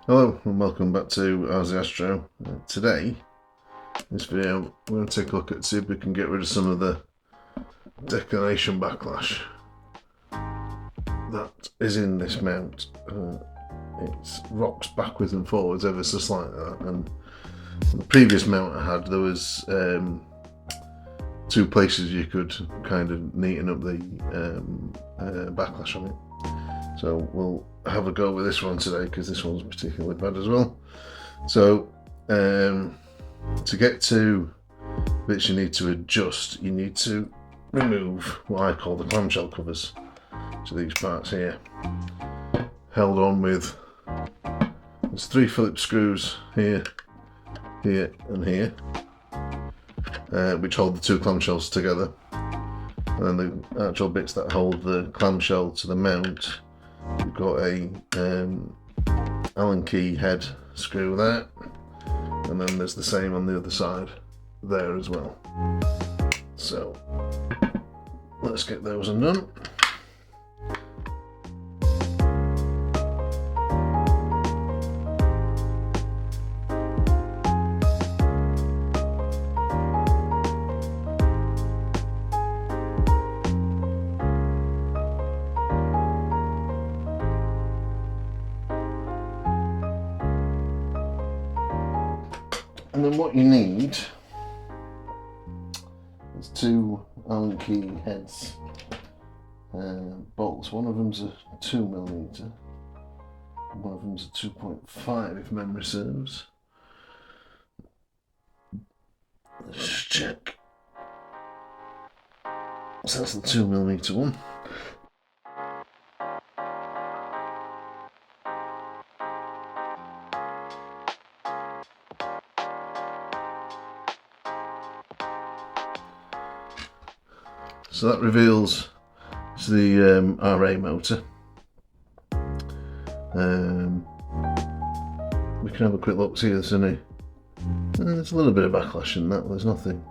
Hello and welcome back to Ars the Astro. Today, in this video, we're going to take a look at see if we can get rid of some of the declination backlash that is in this mount. It rocks backwards and forwards ever so slightly, and the previous mount I had, there was two places you could kind of neaten up the backlash on it. So we'll have a go with this one today because this one's particularly bad as well. So to get to bits you need to adjust, you need to remove what I call the clamshell covers to these parts here, held on with, there's 3 Phillips screws here, here and here, which hold the 2 clamshells together, and then the actual bits that hold the clamshell to the mount, we've got a Allen key head screw there, and then there's the same on the other side there as well. So let's get those undone. And then what you need is 2 Allen key heads bolts. One of them's a 2mm, one of them's a 2.5 if memory serves. Let's check. So that's the 2mm one. So that reveals it's the RA motor. We can have a quick look, see if there's any. There's a little bit of backlash in that, but there's nothing.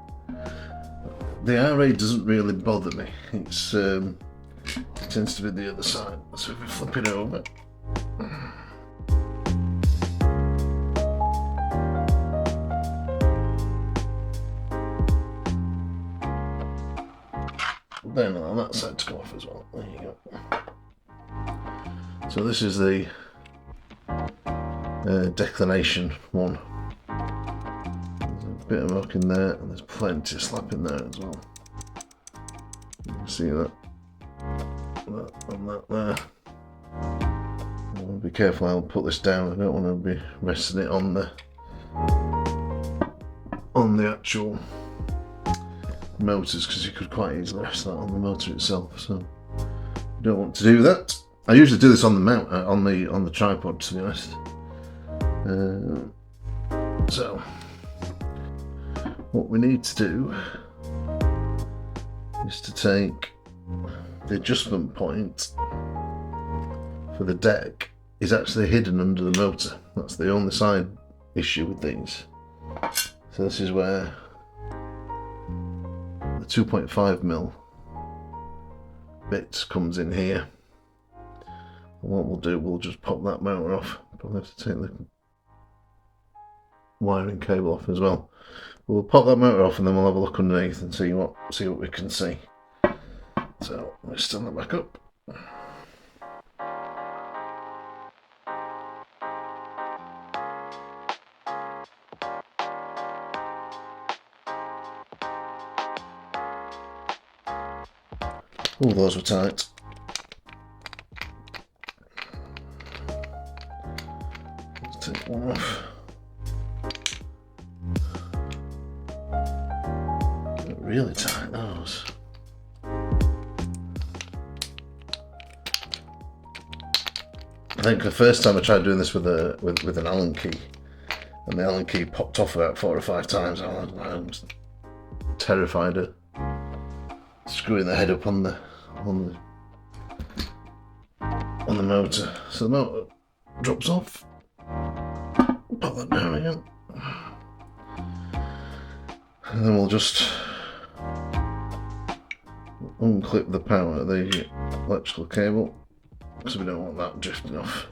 The RA doesn't really bother me. It tends to be the other side. So if we flip it over. Then on that side to go off as well. There you go. So this is the declination one. There's a bit of muck in there, and there's plenty of slap in there as well. You can see that on that there. I want to be careful how I put this down. I don't want to be resting it on the actual motors, because you could quite easily rest that on the motor itself, so you don't want to do that. I usually do this on the mount, on the tripod, to be honest. So what we need to do is to take the adjustment point for the deck is actually hidden under the motor. That's the only side issue with these. So this is where 2.5mm bit comes in here, and what we'll do, we'll just pop that motor off. Probably have to take the wiring cable off as well. We'll pop that motor off, and then we'll have a look underneath and see what we can see. So let's stand that back up. All those were tight. Let's take one off. They're really tight, those. I think the first time I tried doing this with an Allen key, and the Allen key popped off about 4 or 5 times. I was terrified of screwing the head up on the motor. So the motor drops off. Pop that down again, and then we'll just unclip the power, the electrical cable, because we don't want that drifting off.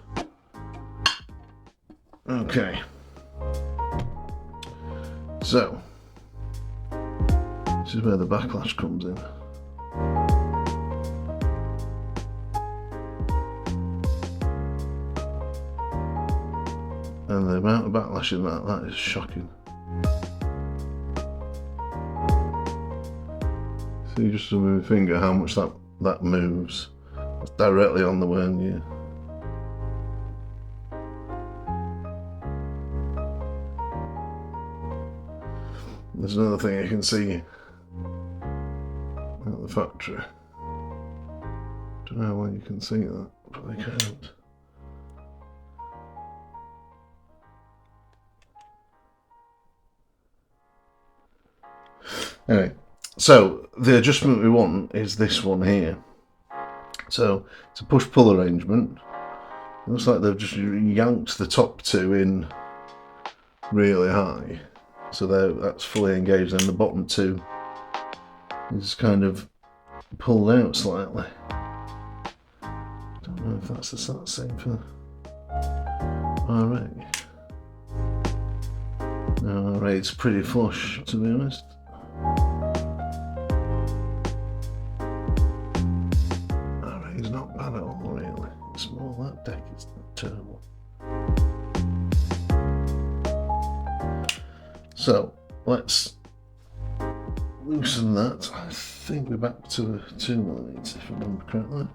Okay, so this is where the backlash comes in. And the amount of backlash in that is shocking. See, just with my finger how much that moves. It's directly on the worm gear. There's another thing you can see at the factory. Don't know why you can see that, but I can't. Anyway, so the adjustment we want is this one here. So it's a push-pull arrangement. It looks like they've just yanked the top two in really high. So that's fully engaged, and the bottom two is kind of pulled out slightly. Don't know if that's the same for RA. No, RA it's pretty flush, to be honest. RA is not bad at all, really. It's more that deck is terrible. So let's loosen that. I think we're back to a 2mm, if I remember correctly.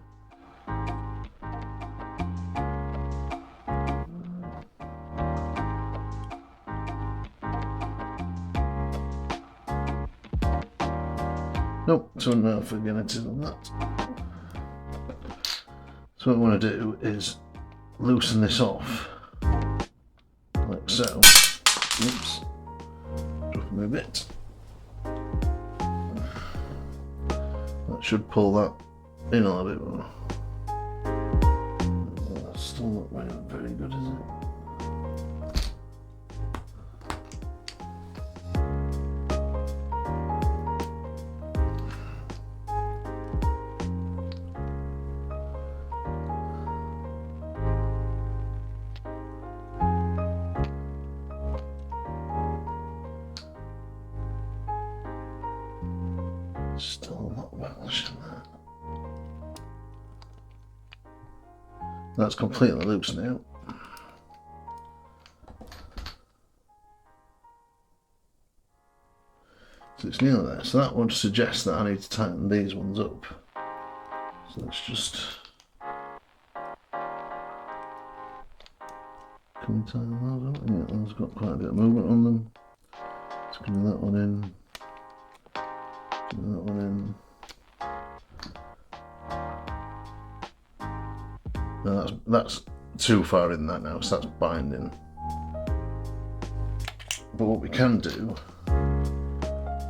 Nope, 2.5 again, it is on that. So what I want to do is loosen this off, like so. Oops. A bit. That should pull that in a little bit more. That's still not very good, is it? Still a lot of backlash in that. That's completely loose now. So it's nearly there. So that would suggest that I need to tighten these ones up. So let's just... Can we tighten those up? Yeah, those got quite a bit of movement on them. Let's do that one in. That one in. No, that's too far in that now, so that's binding. But what we can do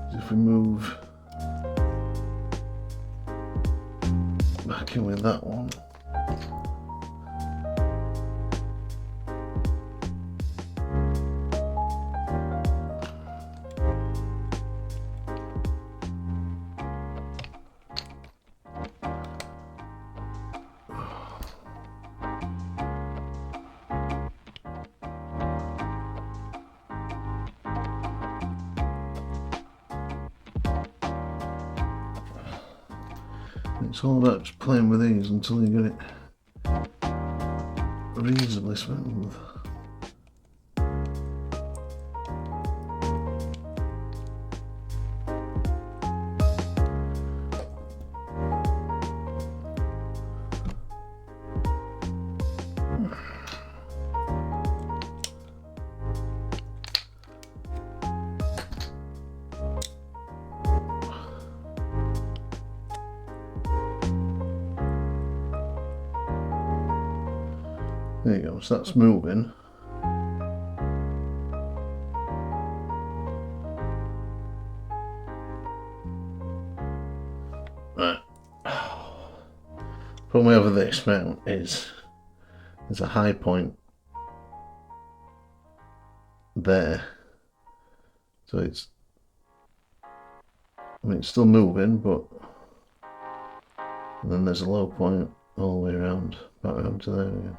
is if we move back in with that one. It's all about just playing with these until you get it reasonably smooth. There you go, so that's moving. Right. Problem we have with this mount is there's a high point there. So it's, I mean, it's still moving, but and then there's a low point all the way around, back around to there again.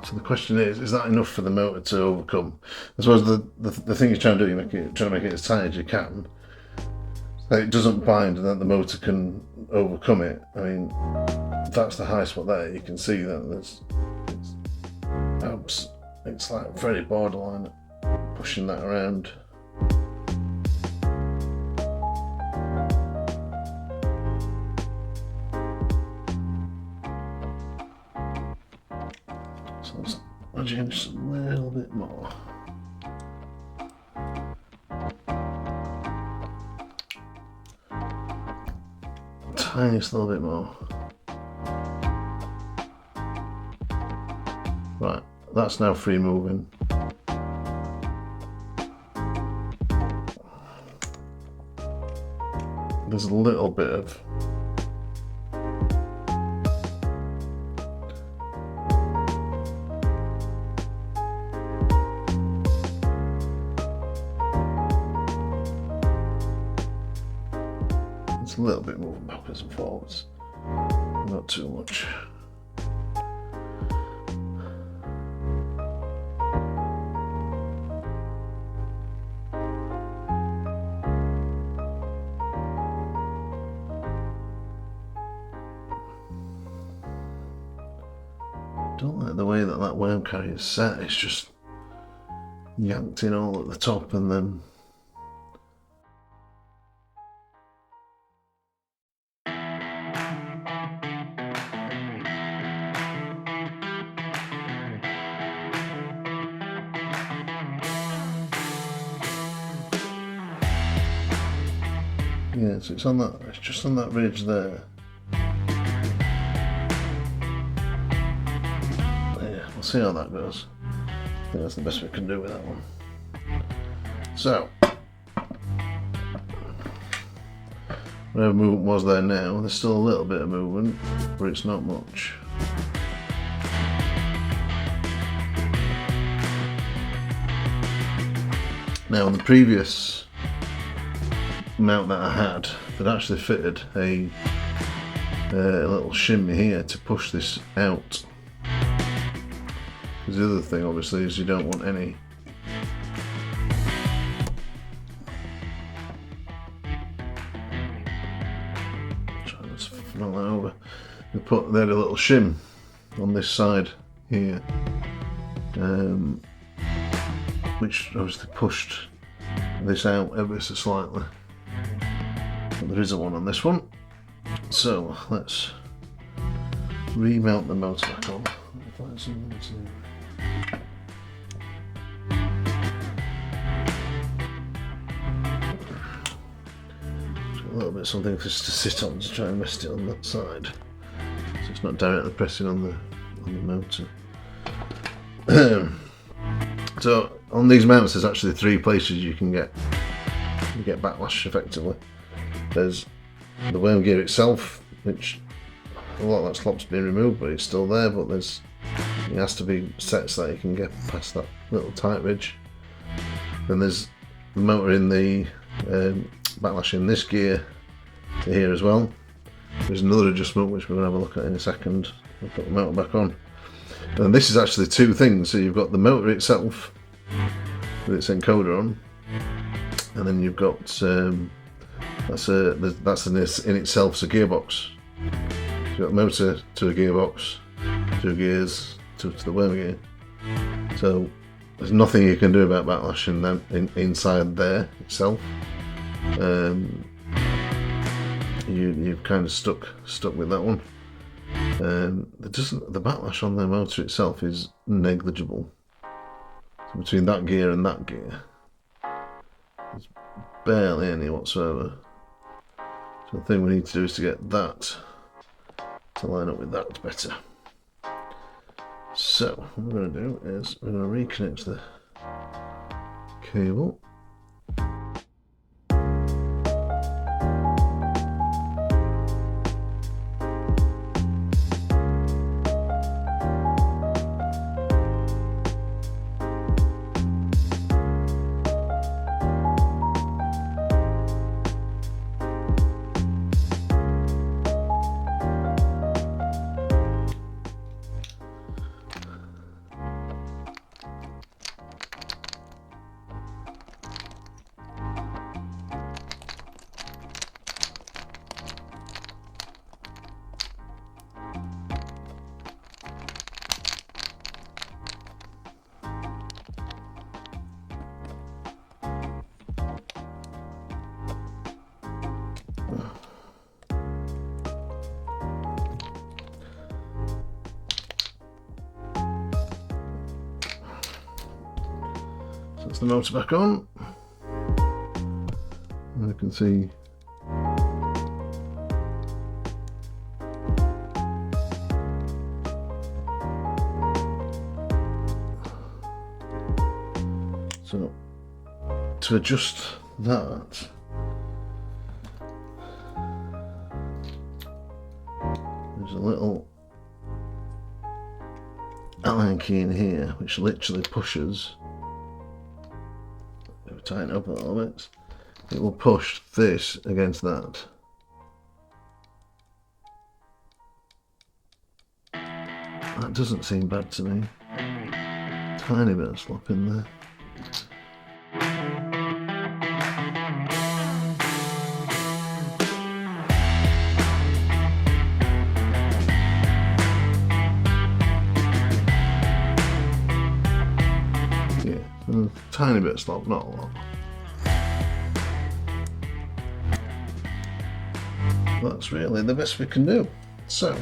So the question is that enough for the motor to overcome? I suppose the thing you're trying to do, you're trying to make it as tight as you can, so it doesn't bind and that the motor can overcome it. I mean, that's the high spot there. You can see that it's like very borderline pushing that around. So let's nudging just a little bit more. Tiniest little bit more. Right, that's now free moving. There's a little bit of a little bit moving backwards and forwards, not too much. Don't like the way that worm carrier is set. It's just yanked in all at the top and then yeah, so it's just on that ridge there. Yeah, we'll see how that goes. I think that's the best we can do with that one. So, whatever movement was there now, there's still a little bit of movement, but it's not much. Now on the previous mount that I had, that actually fitted a little shim here to push this out. Because the other thing obviously is you don't want any trying to knock that over. They had a little shim on this side here, which obviously pushed this out ever so slightly. But there isn't one on this one, so let's remount the motor back on. A little bit of something just to sit on to try and rest it on that side, so it's not directly pressing on the motor. So on these mounts, there's actually 3 places you can get backlash effectively. There's the worm gear itself, which a lot of that slop's been removed, but it's still there. But it has to be set so that you can get past that little tight ridge. Then there's the motor in the backlash in this gear to here as well. There's another adjustment which we're going to have a look at in a second. I'll put the motor back on. And this is actually 2 things. So you've got the motor itself with its encoder on, and then you've got that's in itself a gearbox. So you've got the motor to a gearbox, 2 gears to the worm gear. So there's nothing you can do about backlash inside there itself. You've kind of stuck with that one. The backlash on the motor itself is negligible. So between that gear and that gear, there's barely any whatsoever. So the thing we need to do is to get that to line up with that better. So what we're going to do is we're going to reconnect the cable. switch the motor back on. And I can see so to adjust that, there's a little Allen key in here which literally pushes. If we tighten it up a little bit, it will push this against that. That doesn't seem bad to me. Tiny bit of slop in there. A tiny bit of slop, not a lot. That's really the best we can do. So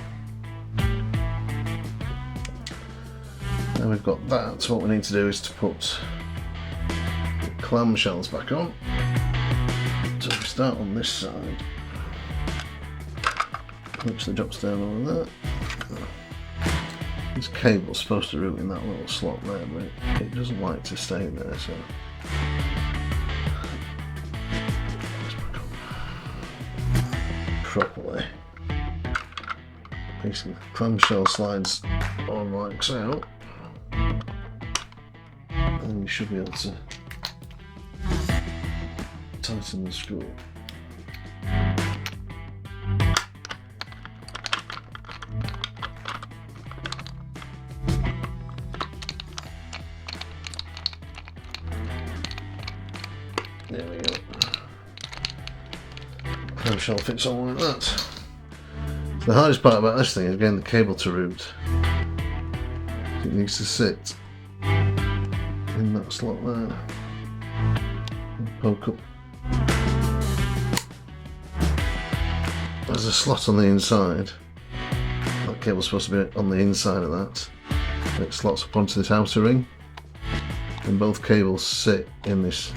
now we've got that, so what we need to do is to put the clamshells back on. So we start on this side, which drops down over there. This cable's supposed to route in that little slot there, but it doesn't like to stay there, so properly. Basically, the clamshell slides on like so, and you should be able to tighten the screw. There we go. Clamshell fits on like that. So the hardest part about this thing is getting the cable to route. It needs to sit in that slot there. And poke up. There's a slot on the inside. That cable's supposed to be on the inside of that. It slots up onto this outer ring. And both cables sit in this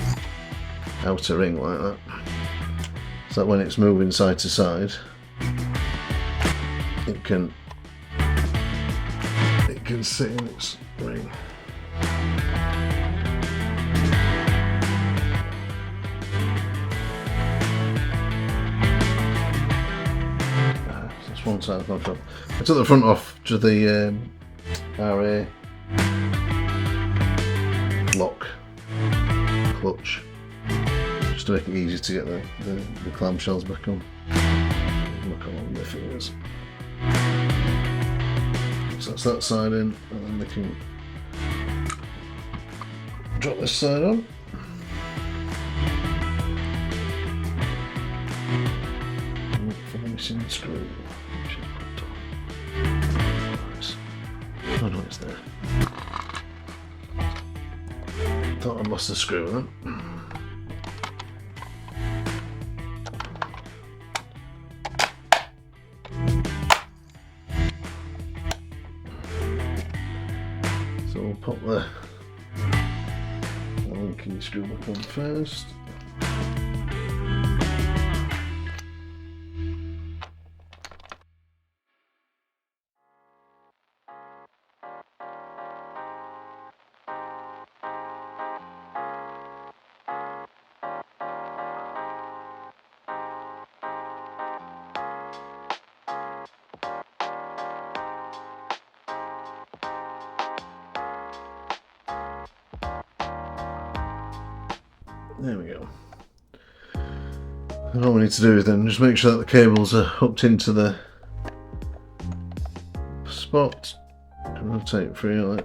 outer ring like that, so that when it's moving side to side, it can sit in its ring. That's one side knocked off. I took the front off to the RA lock clutch, to make it easier to get the clamshells back on. Look along the fingers. So that's that side in, and then we can drop this side on. And look for the missing screw, which is popped off. Nice. Oh no, it's there. Thought I'd lost the screw then. So we'll pop the Allen key screw back on first. There we go. And all we need to do is then just make sure that the cables are hooked into the spot. Rotate freely.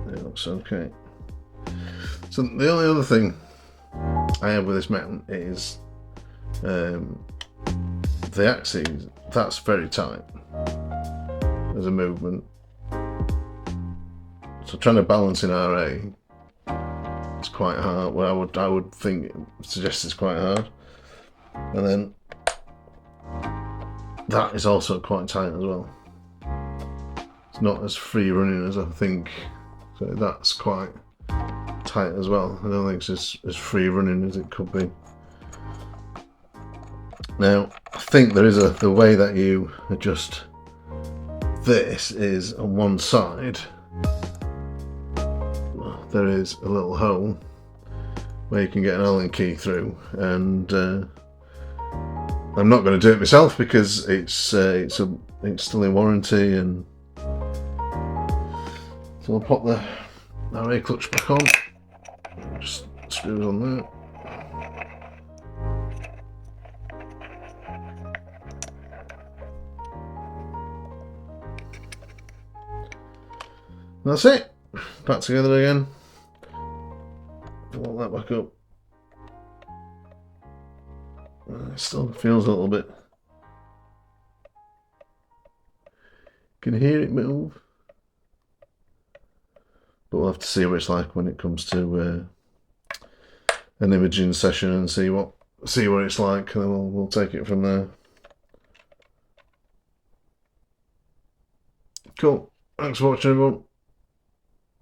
It looks okay. So the only other thing I have with this mount is the axes. That's very tight. There's a movement. So trying to balance in RA, it's quite hard. Well, I would suggest it's quite hard. And then that is also quite tight as well. It's not as free running as I think, so that's quite tight as well. I don't think it's as free running as it could be. Now, I think there is the way that you adjust this is on one side. There is a little hole where you can get an Allen key through, and I'm not going to do it myself because it's still in warranty, and so I'll pop the RA clutch back on. Just screws on there. That's it. Back together again. Pull that back up. It still feels a little bit. Can you hear it move? But we'll have to see what it's like when it comes to an imaging session and see what it's like, and then we'll take it from there. Cool. Thanks for watching, everyone.